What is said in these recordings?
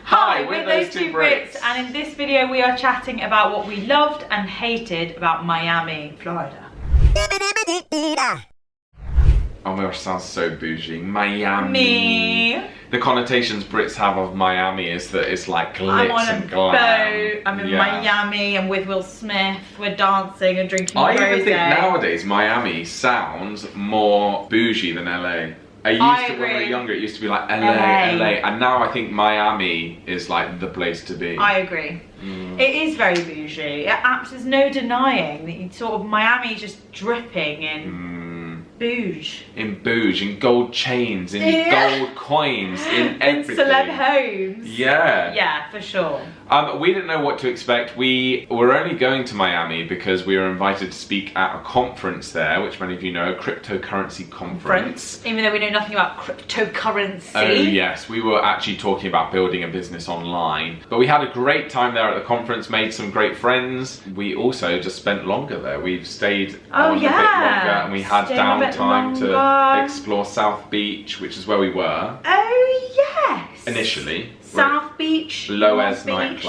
Hi, we're Those Two Brits, and in this video we are chatting about what we loved and hated about Miami, Florida. Oh my gosh, sounds so bougie. Miami. Me. The connotations Brits have of Miami is that it's like glitz and glam. I'm in Miami, I'm with Will Smith, we're dancing and drinking rosé. I even think nowadays Miami sounds more bougie than LA. When we were younger, it used to be like LA, and now I think Miami is like the place to be. I agree. It is very bougie. There's no denying that you sort of, Miami is just dripping in bouge. In bouge, in gold chains, in gold coins, in everything. In celeb homes. Yeah. Yeah, for sure. We didn't know what to expect. We were only going to Miami because we were invited to speak at a conference there, which many of you know, a cryptocurrency conference. Even though we know nothing about cryptocurrency. Oh yes, we were actually talking about building a business online. But we had a great time there at the conference, made some great friends. We also just spent longer there. We've stayed on a bit longer, and we had downtime to explore South Beach, which is where we were. Oh yes! Initially. South Beach, Lower nightclub. Beach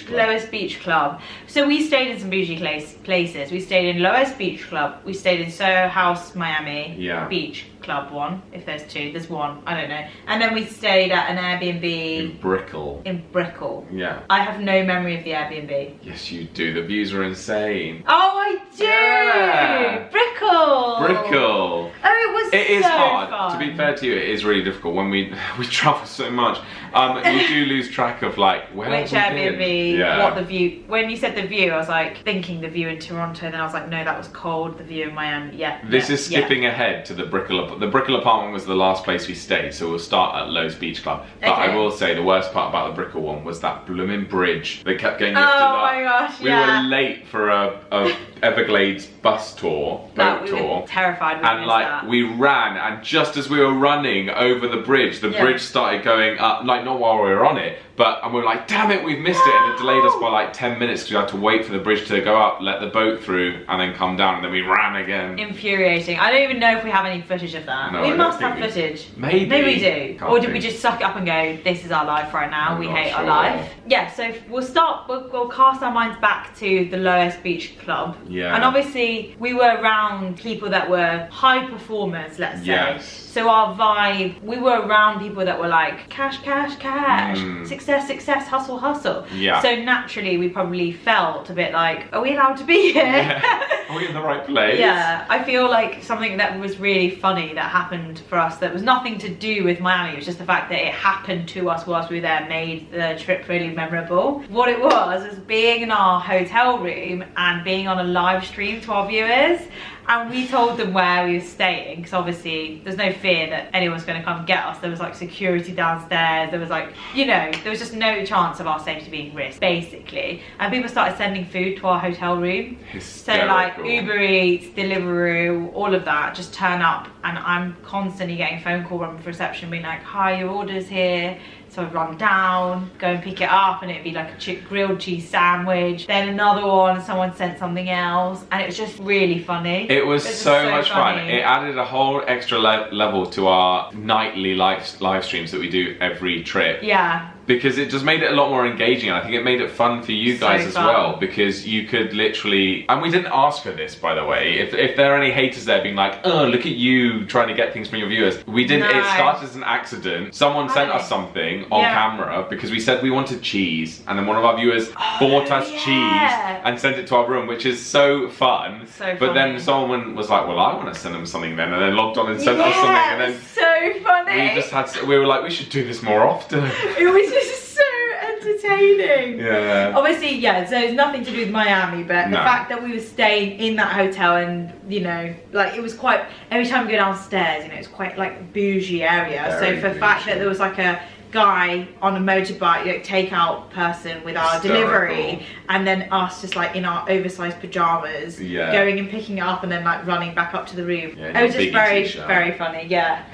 club. Lowest Beach Club. So we stayed in some bougie places. We stayed in Lowest Beach Club. We stayed in Soho House, Miami. Yeah. Beach Club one. If there's two, there's one. I don't know. And then we stayed at an Airbnb in Brickell. In Brickell. Yeah. I have no memory of the Airbnb. Yes, you do. The views were insane. Oh, I do. Yeah. Brickell. Brickell. Oh, it was. It is hard. Fun. To be fair to you, it is really difficult when we travel so much. You do lose track of like where which Airbnb, yeah. what the view. When you said the view, I was like thinking the view in Toronto. Then I was like, no, that was cold. The view in Miami. Yeah. This is skipping ahead to the Brickell. The Brickell apartment was the last place we stayed, so we'll start at Lowe's Beach Club. But I will say the worst part about the Brickell one was that blooming bridge. They kept getting lifted up. Oh my gosh! We were late for a Everglades bus tour, boat tour. Were terrified. And like that. we ran, and just as we were running over the bridge started going up. Like not while we were on it, and we were like, damn it, we've missed it, and it delayed us by like 10 minutes because we had to wait for the bridge to go up, let the boat through, and then come down, and then we ran again. Infuriating. I don't even know if we have any footage of that. No, we must have footage. Maybe we do. Or did we just suck it up and go, this is our life right now, we hate our life? Yeah, so we'll cast our minds back to the Lowest Beach Club. Yeah. And obviously we were around people that were high performers, let's say. Yes. So our vibe, we were around people that were like, cash, cash, cash, success, success, hustle, hustle. Yeah. So naturally we probably felt a bit like, are we allowed to be here? Yeah. Are we in the right place? Yeah, I feel like something that was really funny that happened for us that was nothing to do with Miami, it was just the fact that it happened to us whilst we were there made the trip really memorable. What it was being in our hotel room and being on a live stream to our viewers, and we told them where we were staying because obviously there's no fear that anyone's going to come get us. There was like security downstairs, there was like, you know, there was just no chance of our safety being risked basically, and people started sending food to our hotel room. Hysterical. So like Uber Eats, Deliveroo, all of that just turn up, and I'm constantly getting a phone call from reception being like, hi, your order's here. So I'd run down, go and pick it up, and it'd be like a grilled cheese sandwich. Then another one, someone sent something else, and it was just really funny. It was so much fun. It added a whole extra level to our nightly live streams that we do every trip. Yeah. Because it just made it a lot more engaging, and I think it made it fun for you guys as well, because you could literally, and we didn't ask for this, by the way, if there are any haters there being like, oh, look at you trying to get things from your viewers. We didn't, it started as an accident. Someone sent us something on camera because we said we wanted cheese, and then one of our viewers bought us cheese and sent it to our room, which is so fun. But then someone was like, well, I want to send them something then, and then logged on and sent us something, and then so funny. We were like, we should do this more often. It was just so entertaining. Yeah. Obviously, so it's nothing to do with Miami, but the fact that we were staying in that hotel, and you know, like it was quite, every time we go downstairs, you know, it's quite like bougie area. So for the fact that there was like a guy on a motorbike, like takeout person with our delivery, and then us just like in our oversized pajamas, going and picking it up and then like running back up to the room. It was just very funny.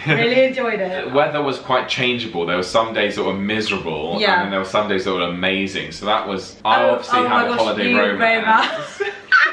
Really enjoyed it. The weather was quite changeable. There were some days that were miserable, and then there were some days that were amazing. So that was, I obviously had a holiday romance.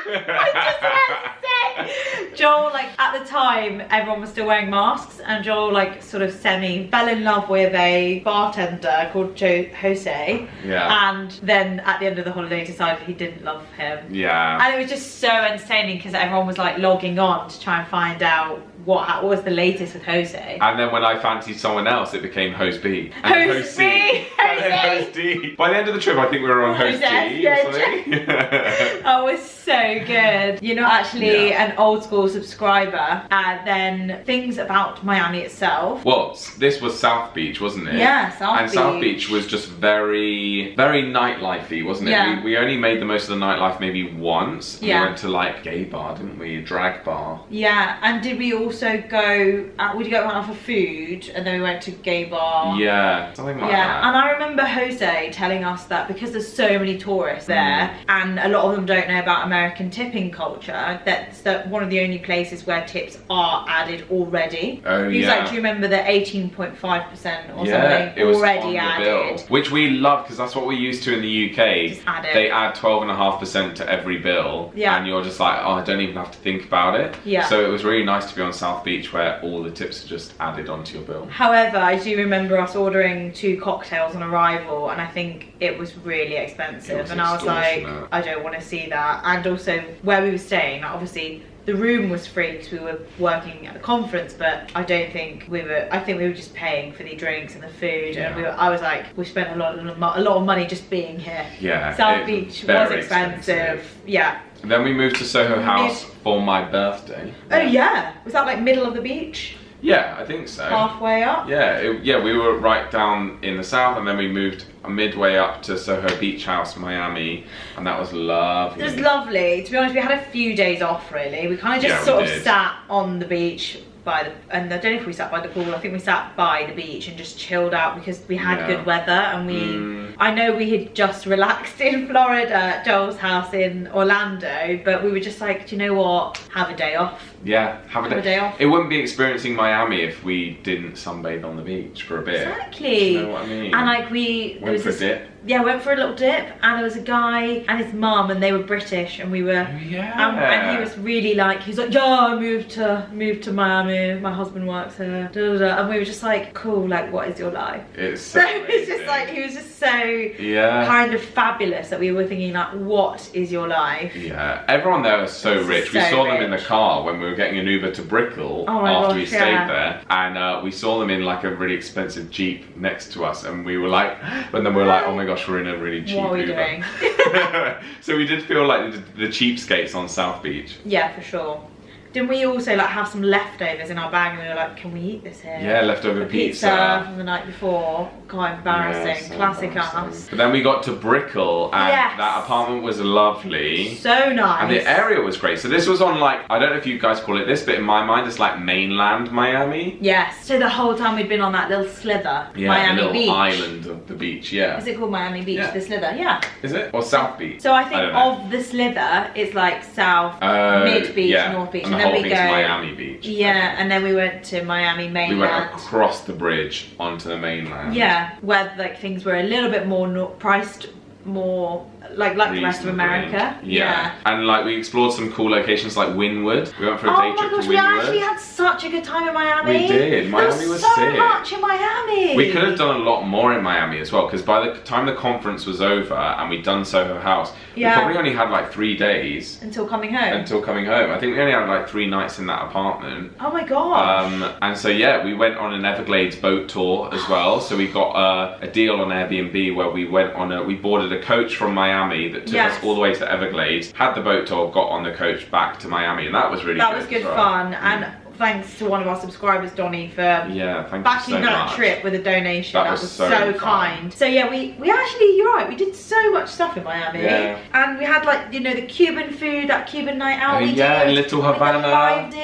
I just had to say, Joel, like at the time, everyone was still wearing masks, and Joel like sort of semi fell in love with a bartender called Jose. Yeah. And then at the end of the holiday decided he didn't love him. Yeah. And it was just so entertaining because everyone was like logging on to try and find out what was the latest with Jose. And then when I fancied someone else, it became Hose B. And Hose B! And then Hose D. By the end of the trip, I think we were on Hose D or something. That was so good. You're not actually an old school subscriber. And then things about Miami itself. Well, this was South Beach, wasn't it? Yeah, South Beach. And South Beach was just very, very nightlifey, wasn't it? Yeah. We only made the most of the nightlife maybe once. Yeah. We went to like gay bar, didn't we? Drag bar. Yeah, and did we also go, we went out for food and then we went to gay bar? Yeah, something like that. Yeah, and I remember Jose telling us that because there's so many tourists there and a lot of them don't know about American tipping culture, that's one of the only places where tips are added already. Oh, He was yeah. like, do you remember the 18.5% or Yeah, something it was already on the added? bill, which we love because that's what we're used to in the UK. Just add it. They add 12.5% to every bill, Yeah. and you're just like, oh, I don't even have to think about it. Yeah. So it was really nice to be on South Beach where all the tips are just added onto your bill. However, I do remember us ordering 2 cocktails on arrival, and I think it was really expensive. It was and I was like, extortionate. I don't want to see that. And also, where we were staying, obviously, the room was free because we were working at a conference, but I don't think we were. I think we were just paying for the drinks and the food, and I was like, we spent a lot of money just being here. Yeah. South Beach was expensive. Yeah. And then we moved to Soho House for my birthday. Oh yeah, was that like middle of the beach? Yeah, I think so. Halfway up? Yeah, we were right down in the south, and then we moved midway up to Soho Beach House, Miami, and that was lovely. It was lovely. To be honest, we had a few days off really. We kind of just sort of sat on the beach and I don't know if we sat by the pool. I think we sat by the beach and just chilled out because we had good weather, and I know we had just relaxed in Florida at Joel's house in Orlando, but we were just like, do you know what? Have a day off. Yeah, have a day off. It wouldn't be experiencing Miami if we didn't sunbathe on the beach for a bit. Exactly. Do you know what I mean? And like we went for a dip. Yeah, went for a little dip, and there was a guy and his mum, and they were British, and we were. Oh, yeah. And he was really like, he's like, yeah, I moved to Miami. My husband works here. Da, da, da. And we were just like, cool. Like, what is your life? It's so. It's just like he was just so kind of fabulous that we were thinking like, what is your life? Yeah, everyone there was so rich. We saw them in the car when we were getting an Uber to Brickell after we stayed there, and we saw them in like a really expensive Jeep next to us, and we were like, and then we were like, oh my gosh, we're in a really cheap Uber. What are we doing? So we did feel like the cheapskates on South Beach. Yeah, for sure. Didn't we also like have some leftovers in our bag, and we were like, can we eat this here? Yeah, leftover pizza from the night before. Quite embarrassing. Yeah, Classic embarrassing. us. But then we got to Brickell, and that apartment was lovely. So nice. And the area was great. So this was on like, I don't know if you guys call it this, but in my mind it's like mainland Miami. Yes. So the whole time we'd been on that little slither, yeah, Miami a little Beach. Island of the beach, yeah. Is it called Miami Beach, Yeah. the slither? Yeah. Is it? Or South Beach? So I think of the slither, it's like South, Mid Beach, North Beach, and then the whole we thing's go Miami Beach. Yeah, and then we went to Miami mainland. We went across the bridge onto the mainland. Yeah, where like things were a little bit more priced more like the rest of America. Yeah. And like we explored some cool locations like Wynwood. We went for a day trip to Wynwood. We actually had such a good time in Miami. We did. Miami was sick. so much in Miami. We could have done a lot more in Miami as well, because by the time the conference was over and we'd done Soho House, we probably only had like 3 days. Until coming home. I think we only had like 3 nights in that apartment. Oh my god. And so yeah, we went on an Everglades boat tour as well. So we got a deal on Airbnb where we went on we boarded a coach from Miami that took us all the way to Everglades, had the boat tour, got on the coach back to Miami, and that was really good. That was good fun, and thanks to one of our subscribers, Donnie, for backing that trip with a donation. That was so kind. So yeah, we actually, you're right, we did so much stuff in Miami. Yeah. And we had like, you know, the Cuban food, that Cuban night out we did. in Little Havana.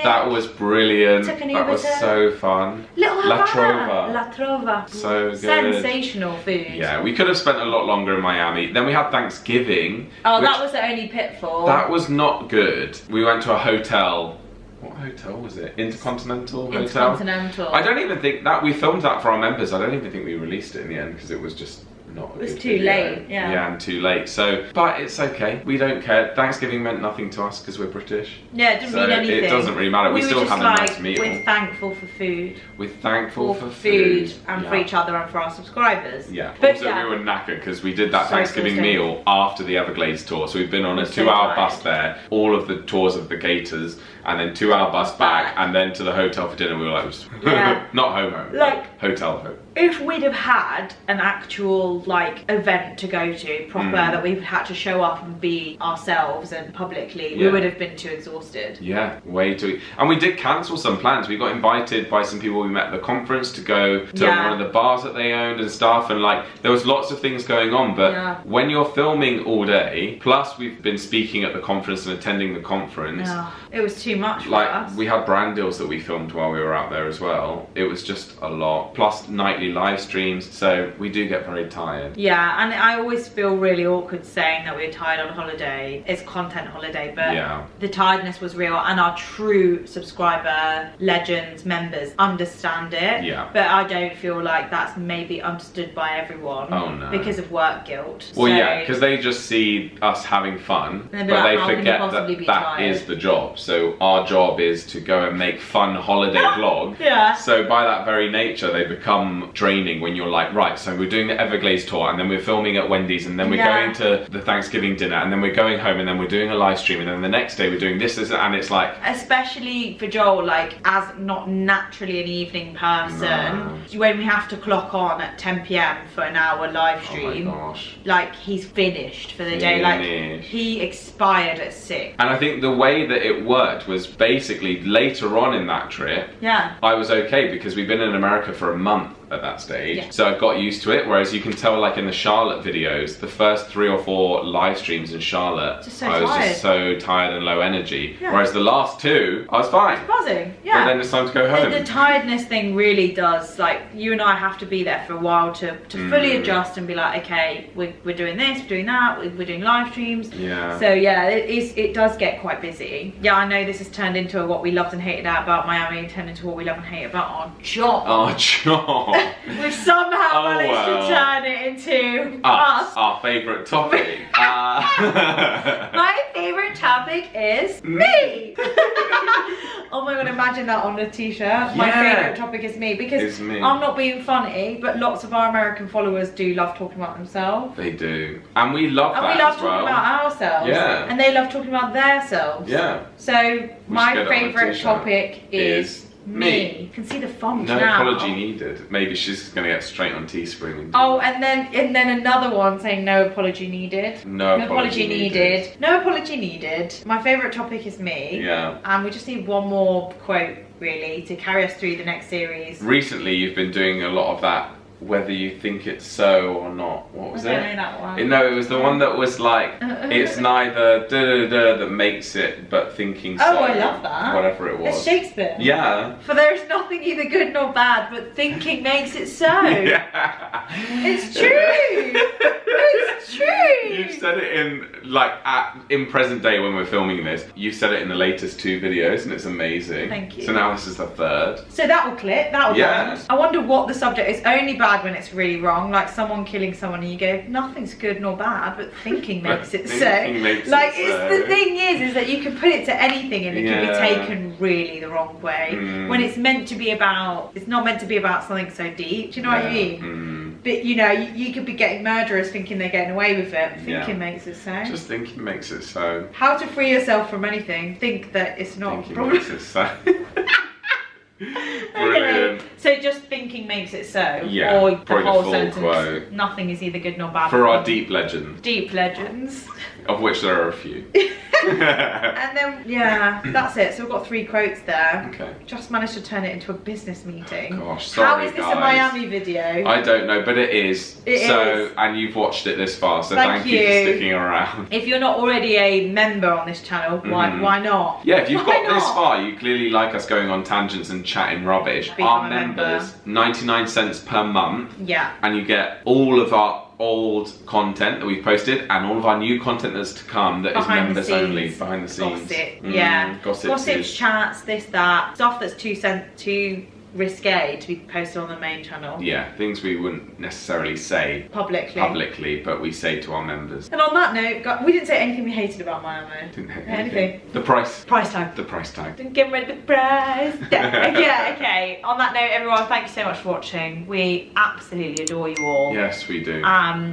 That was brilliant. That was so fun. Little Havana. La Trova. So good. Sensational food. Yeah, we could have spent a lot longer in Miami. Then we had Thanksgiving. Oh, that was the only pitfall. That was not good. We went to a hotel. What hotel was it? Intercontinental Hotel? Intercontinental. I don't even think that we filmed that for our members. I don't even think we released it in the end because it was just not a It was good too video. late, yeah. Yeah, and too late. So, but it's okay. We don't care. Thanksgiving meant nothing to us because we're British. Yeah, it didn't mean anything. It doesn't really matter. We were still just had a like, nice meal. we're thankful for food. We're thankful for food and yeah. for each other and for our subscribers. Yeah. But also, yeah. we were knackered because we did that So Thanksgiving exhausting. meal after the Everglades tour. So we've been on a So 2-hour tired. bus there, all of the tours of the Gators, and then 2-hour bus back, and then to the hotel for dinner. We were like, Yeah. not home, Like- hotel home. If we'd have had an actual like event to go to proper that we've had to show up and be ourselves and publicly, we Yeah. would have been too exhausted. Yeah, way too. And we did cancel some plans. We got invited by some people we met at the conference to go to Yeah. one of the bars that they owned and stuff. And like, there was lots of things going on. But Yeah. when you're filming all day, plus we've been speaking at the conference and attending the conference. Yeah, it was too much for Like, us. we had brand deals that we filmed while we were out there as well. It was just a lot. Plus nightly live streams, so we do get very tired. Yeah, and I always feel really awkward saying that we're tired on holiday. It's content holiday, but Yeah. the tiredness was real, and our true subscriber, legends, members understand it. Yeah. But I don't feel like that's maybe understood by everyone. Oh, no. Because of work guilt. Well, So- yeah, because they just see us having fun, And they'll be but like, they "How can you forget possibly that be that tired?" is the job. So our job is to go and make fun holiday vlog. Yeah. So by that very nature, they become draining when you're like, right, so we're doing the Everglades tour, and then we're filming at Wendy's, and then we're Yeah. going to the Thanksgiving dinner, and then we're going home, and then we're doing a live stream, and then the next day we're doing this, and it's like, Especially for Joel, like, as not naturally an evening person, when we have to clock on at 10 p.m. for an hour live oh stream, my gosh. like, he's finished for the day. Like, Finished. he expired at 6. And I think the way that it worked was basically later on in that trip, Yeah. I was okay because we've been in America for a month at that stage. Yeah. So I got used to it, whereas you can tell like in the Charlotte videos, the first 3 or 4 live streams in Charlotte, Just so I was tired. just so tired and low energy. Yeah. Whereas the last 2, I was fine. Buzzing. But Yeah. then it's time to go home. The tiredness thing really does, like, you and I have to be there for a while to fully adjust and be like, okay, we're doing this, we're doing that, we're doing live streams. Yeah. So yeah, it does get quite busy. Yeah, I know this has turned into a what we loved and hated about Miami, turned into what we love and hate about our job. Oh, John. We've somehow Oh, managed well. to turn it into Us, us. our favourite topic. My favourite topic is me. Oh my god, imagine that on a t-shirt. My Yeah. favourite topic is me, because Is me. I'm not being funny, but lots of our American followers do love talking about themselves. They do. And we love And that we love as talking well. about ourselves. Yeah. And they love talking about themselves. Yeah. So my get it on a favourite t-shirt. topic is me. You can see the font No now. apology needed. Maybe she's going to get straight on Teespring. And Oh, and then another one saying no apology needed. No apology needed. No apology needed. My favourite topic is me. Yeah. And we just need one more quote, really, to carry us through the next series. Recently, you've been doing a lot of that, whether you think it's so or not. What was I it? don't know that one. No, it was the one that was like, it's neither da-da-da that makes it, but thinking so. Oh, I love that. Whatever it was. It's Shakespeare. Yeah. For there is nothing either good nor bad, but thinking makes it so. Yeah. It's true. It's true. You've said it in, like, in present day when we're filming this, you've said it in the latest 2 videos, and it's amazing. Thank you. So now this is the 3rd. So that will clip, that will Yeah. land. I wonder what the subject is. Only bad when it's really wrong, like someone killing someone and you go, nothing's good nor bad, but thinking makes it so. Thinking makes Like, it it's so. the thing is that you can put it to anything and it can be Yeah. taken really the wrong way. When it's meant to be about, it's not meant to be about something so deep. Do you know what I mean? But you know, you could be getting murderers thinking they're getting away with it. Thinking makes it so. Just thinking makes it so. How to free yourself from anything. Think that it's not a Thinking problem. makes it so. Brilliant. Okay, so just thinking makes it so. Yeah, Or the probably the whole full sentence. quote. Nothing is either good nor bad. For our deep legend, deep legends. of which there are a few. And then yeah, that's it. So we've got 3 quotes there. Okay. Just managed to turn it into a business meeting. Gosh, sorry, How is this guys. a Miami video? I don't know, but it is. It so, is. and you've watched it this far, so Thank thank you for you. sticking around. If you're not already a member on this channel, why not? Yeah, if you've Why got this not? far, you clearly like us going on tangents and chatting rubbish. Become Our a member. members, 99 cents per month, Yeah. and you get all of our old content that we've posted and all of our new content that's to come that is Behind the members scenes. only, behind the scenes. Gossip, yeah. Gossip Gossips, is- chats, this, that. Stuff that's too risque to be posted on the main channel. Yeah, things we wouldn't necessarily say Publicly, but we say to our members. And on that note, we didn't say anything we hated about Miami. Didn't hate anything. The price. Price tag. The price tag. Didn't get rid of the price tag. Yeah, okay. On that note, everyone, thank you so much for watching. We absolutely adore you all. Yes, we do.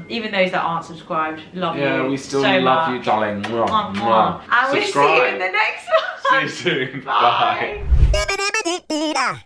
Even those that aren't subscribed, love you. Yeah, we still so love much. you, darling. Mwah, mwah. And we'll see you in the next one. See you soon. Bye. Bye.